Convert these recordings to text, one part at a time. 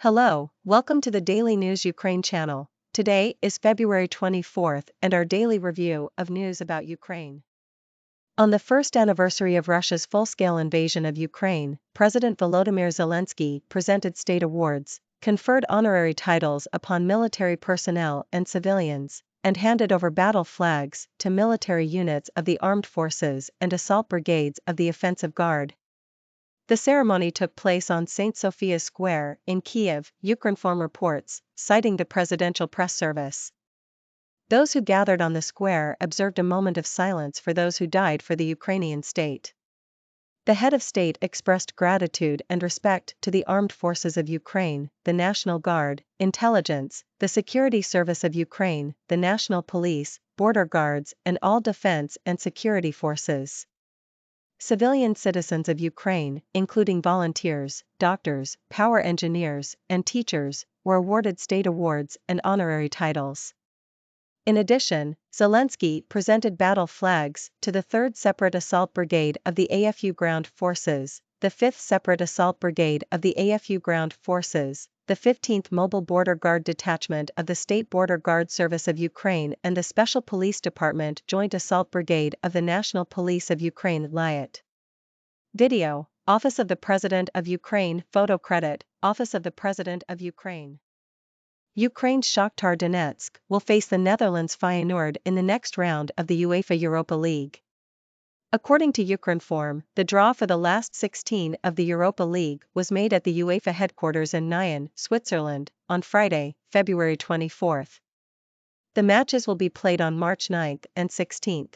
Hello, welcome to the Daily News Ukraine channel. Today is February 24th and our daily review of news about Ukraine. On the first anniversary of Russia's full-scale invasion of Ukraine, President Volodymyr Zelensky presented state awards, conferred honorary titles upon military personnel and civilians, and handed over battle flags to military units of the armed forces and assault brigades of the offensive guard. The ceremony took place on St. Sophia's Square in Kiev, Ukrinform reports, citing the presidential press service. Those who gathered on the square observed a moment of silence for those who died for the Ukrainian state. The head of state expressed gratitude and respect to the armed forces of Ukraine, the National Guard, intelligence, the Security Service of Ukraine, the National Police, border guards, and all defense and security forces. Civilian citizens of Ukraine, including volunteers, doctors, power engineers, and teachers, were awarded state awards and honorary titles. In addition, Zelensky presented battle flags to the 3rd Separate Assault Brigade of the AFU Ground Forces, the 5th Separate Assault Brigade of the AFU Ground Forces, the 15th Mobile Border Guard Detachment of the State Border Guard Service of Ukraine and the Special Police Department Joint Assault Brigade of the National Police of Ukraine Leopard. Video, Office of the President of Ukraine. Photo credit, Office of the President of Ukraine. Ukraine's Shakhtar Donetsk will face the Netherlands' Feyenoord in the next round of the UEFA Europa League. According to Ukrinform, the draw for the last 16 of the Europa League was made at the UEFA headquarters in Leyen, Switzerland, on Friday, February 24th. The matches will be played on March 9th and 16th.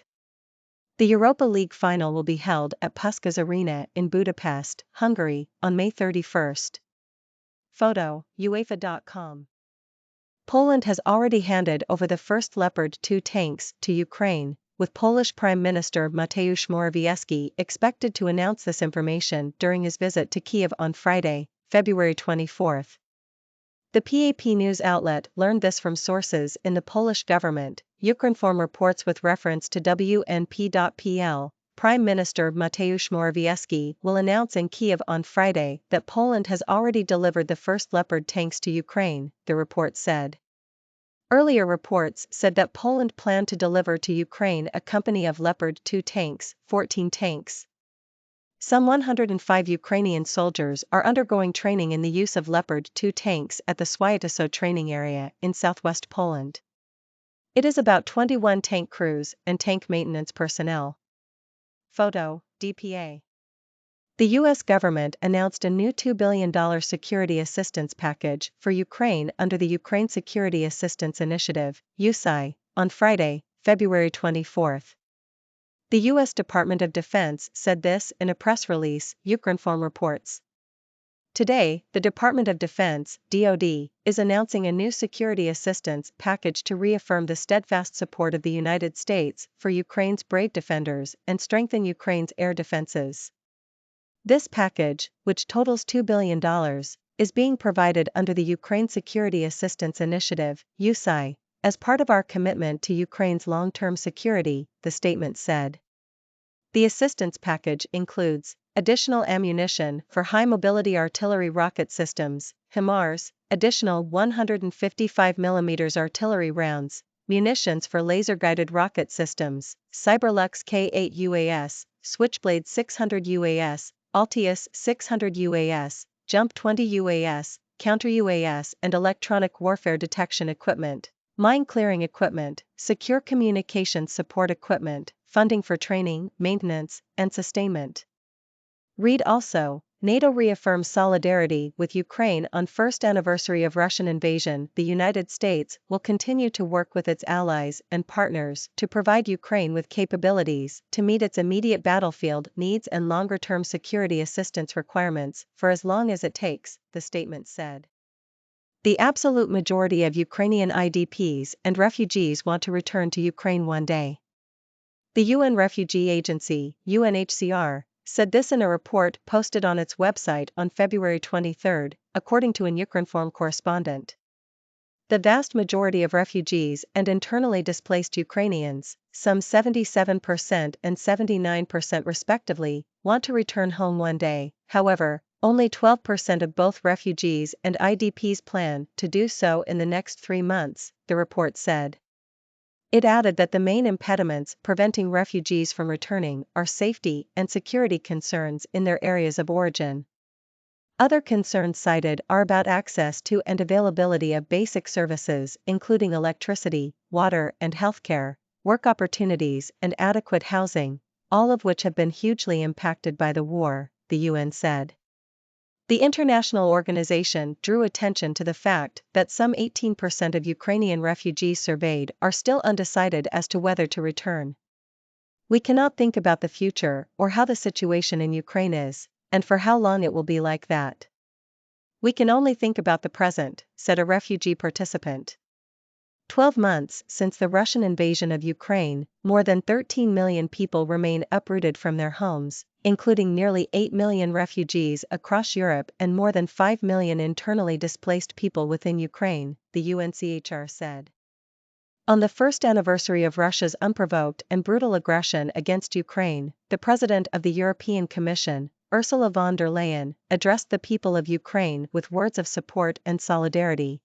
The Europa League final will be held at Puskás Arena in Budapest, Hungary, on May 31st. Photo, UEFA.com. Poland has already handed over the first Leopard 2 tanks to Ukraine, with Polish Prime Minister Mateusz Morawiecki expected to announce this information during his visit to Kiev on Friday, February 24th. The PAP news outlet learned this from sources in the Polish government. Ukrinform reports with reference to WNP.pl. Prime Minister Mateusz Morawiecki will announce in Kiev on Friday that Poland has already delivered the first Leopard tanks to Ukraine, the report said. Earlier reports said that Poland planned to deliver to Ukraine a company of Leopard 2 tanks, 14 tanks. Some 105 Ukrainian soldiers are undergoing training in the use of Leopard 2 tanks at the Świętoszów training area in southwest Poland. It is about 21 tank crews and tank maintenance personnel. Photo, DPA. The U.S. government announced a new $2 billion security assistance package for Ukraine under the Ukraine Security Assistance Initiative, USAI, on Friday, February 24th. The U.S. Department of Defense said this in a press release, Ukrinform reports. Today, the Department of Defense, DoD, is announcing a new security assistance package to reaffirm the steadfast support of the United States for Ukraine's brave defenders and strengthen Ukraine's air defenses. This package, which totals $2 billion, is being provided under the Ukraine Security Assistance Initiative, USAI, as part of our commitment to Ukraine's long-term security, the statement said. The assistance package includes additional ammunition for high-mobility artillery rocket systems, HIMARS, additional 155mm artillery rounds, munitions for laser-guided rocket systems, Cyberlux K-8 UAS, Switchblade 600 UAS, Altius 600 UAS, Jump 20 UAS, counter-UAS and electronic warfare detection equipment, mine-clearing equipment, secure communications support equipment, funding for training, maintenance, and sustainment. Read also, NATO reaffirms solidarity with Ukraine on first anniversary of Russian invasion. The United States will continue to work with its allies and partners to provide Ukraine with capabilities to meet its immediate battlefield needs and longer-term security assistance requirements for as long as it takes, the statement said. The absolute majority of Ukrainian IDPs and refugees want to return to Ukraine one day. The UN Refugee Agency, UNHCR, said this in a report posted on its website on February 23, according to an Ukrinform correspondent. The vast majority of refugees and internally displaced Ukrainians, some 77% and 79% respectively, want to return home one day. However, Only 12% of both refugees and IDPs plan to do so in the next 3 months, the report said. It added that the main impediments preventing refugees from returning are safety and security concerns in their areas of origin. Other concerns cited are about access to and availability of basic services including electricity, water and healthcare, work opportunities and adequate housing, all of which have been hugely impacted by the war, the UN said. The international organization drew attention to the fact that some 18% of Ukrainian refugees surveyed are still undecided as to whether to return. We cannot think about the future or how the situation in Ukraine is, and for how long it will be like that. We can only think about the present, said a refugee participant. 12 months since the Russian invasion of Ukraine, more than 13 million people remain uprooted from their homes, including nearly 8 million refugees across Europe and more than 5 million internally displaced people within Ukraine, the UNHCR said. On the first anniversary of Russia's unprovoked and brutal aggression against Ukraine, the President of the European Commission, Ursula von der Leyen, addressed the people of Ukraine with words of support and solidarity.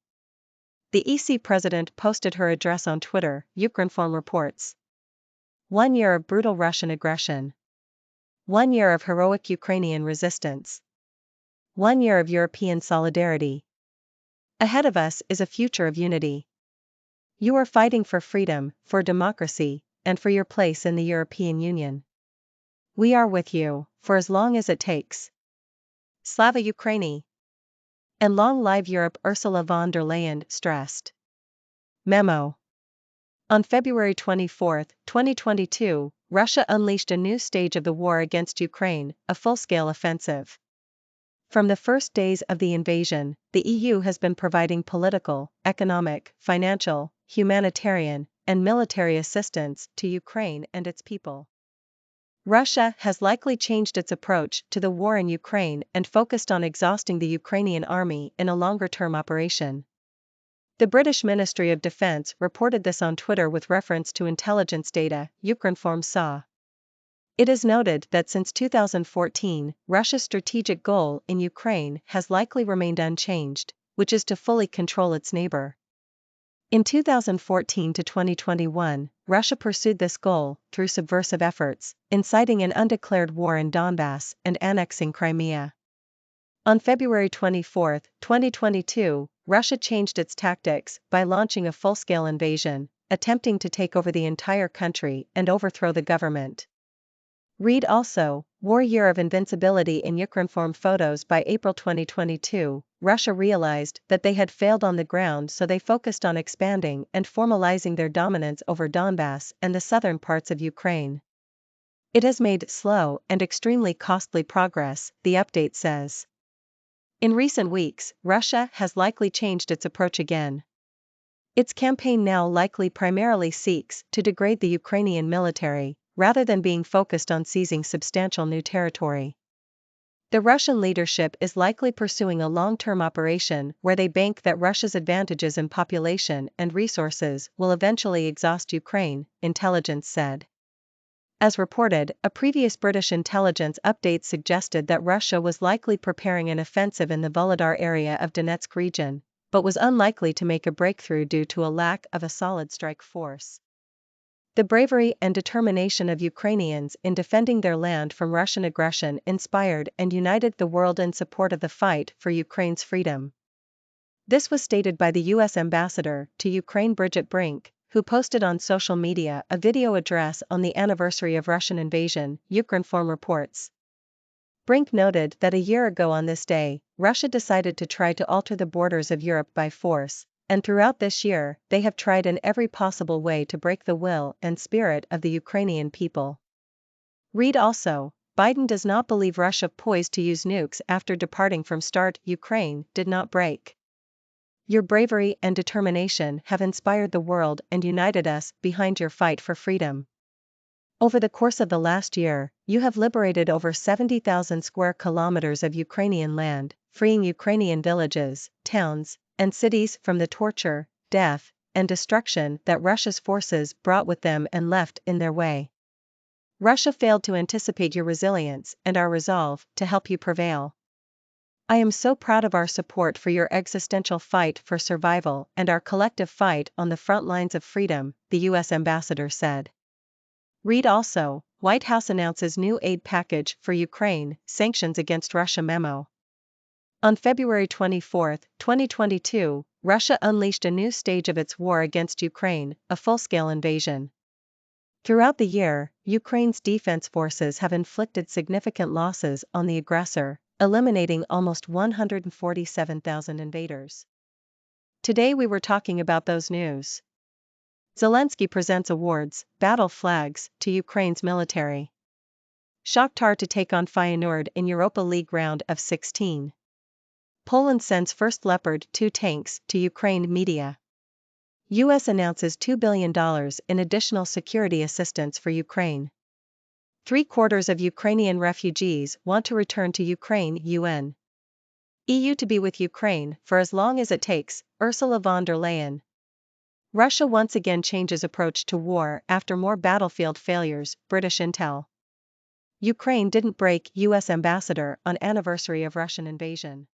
The EC president posted her address on Twitter, Ukrinform reports. 1 year of brutal Russian aggression. 1 year of heroic Ukrainian resistance. 1 year of European solidarity. Ahead of us is a future of unity. You are fighting for freedom, for democracy, and for your place in the European Union. We are with you, for as long as it takes. Slava Ukraini! And long live Europe, Ursula von der Leyen stressed. Memo. On February 24, 2022, Russia unleashed a new stage of the war against Ukraine, a full-scale offensive. From the first days of the invasion, the EU has been providing political, economic, financial, humanitarian, and military assistance to Ukraine and its people. Russia has likely changed its approach to the war in Ukraine and focused on exhausting the Ukrainian army in a longer-term operation. The British Ministry of Defence reported this on Twitter with reference to intelligence data, Ukrinform saw. It is noted that since 2014, Russia's strategic goal in Ukraine has likely remained unchanged, which is to fully control its neighbor. In 2014 to 2021, Russia pursued this goal through subversive efforts, inciting an undeclared war in Donbass and annexing Crimea. On February 24, 2022, Russia changed its tactics by launching a full-scale invasion, attempting to take over the entire country and overthrow the government. Read also, War Year of Invincibility in Ukrinform photos. By April 2022, Russia realized that they had failed on the ground, so they focused on expanding and formalizing their dominance over Donbass and the southern parts of Ukraine. It has made slow and extremely costly progress, the update says. In recent weeks, Russia has likely changed its approach again. Its campaign now likely primarily seeks to degrade the Ukrainian military, rather than being focused on seizing substantial new territory. The Russian leadership is likely pursuing a long-term operation where they bank that Russia's advantages in population and resources will eventually exhaust Ukraine, intelligence said. As reported, a previous British intelligence update suggested that Russia was likely preparing an offensive in the Volodar area of Donetsk region, but was unlikely to make a breakthrough due to a lack of a solid strike force. The bravery and determination of Ukrainians in defending their land from Russian aggression inspired and united the world in support of the fight for Ukraine's freedom. This was stated by the U.S. ambassador to Ukraine Bridget Brink, who posted on social media a video address on the anniversary of Russian invasion, Ukrinform reports. Brink noted that a year ago on this day, Russia decided to try to alter the borders of Europe by force, and throughout this year, they have tried in every possible way to break the will and spirit of the Ukrainian people. Read also, Biden does not believe Russia poised to use nukes after departing from START. Ukraine did not break. Your bravery and determination have inspired the world and united us behind your fight for freedom. Over the course of the last year, you have liberated over 70,000 square kilometers of Ukrainian land, freeing Ukrainian villages, towns, and cities from the torture, death, and destruction that Russia's forces brought with them and left in their way. Russia failed to anticipate your resilience and our resolve to help you prevail. I am so proud of our support for your existential fight for survival and our collective fight on the front lines of freedom, the U.S. ambassador said. Read also, White House announces new aid package for Ukraine, sanctions against Russia memo. On February 24, 2022, Russia unleashed a new stage of its war against Ukraine, a full-scale invasion. Throughout the year, Ukraine's defense forces have inflicted significant losses on the aggressor, eliminating almost 147,000 invaders. Today we were talking about those news. Zelensky presents awards, battle flags, to Ukraine's military. Shakhtar to take on Feyenoord in Europa League round of 16. Poland sends first Leopard 2 tanks to Ukraine media. U.S. announces $2 billion in additional security assistance for Ukraine. 3/4 of Ukrainian refugees want to return to Ukraine. UN. EU to be with Ukraine for as long as it takes, Ursula von der Leyen. Russia once again changes approach to war after more battlefield failures, British intel. Ukraine didn't break U.S. ambassador on anniversary of Russian invasion.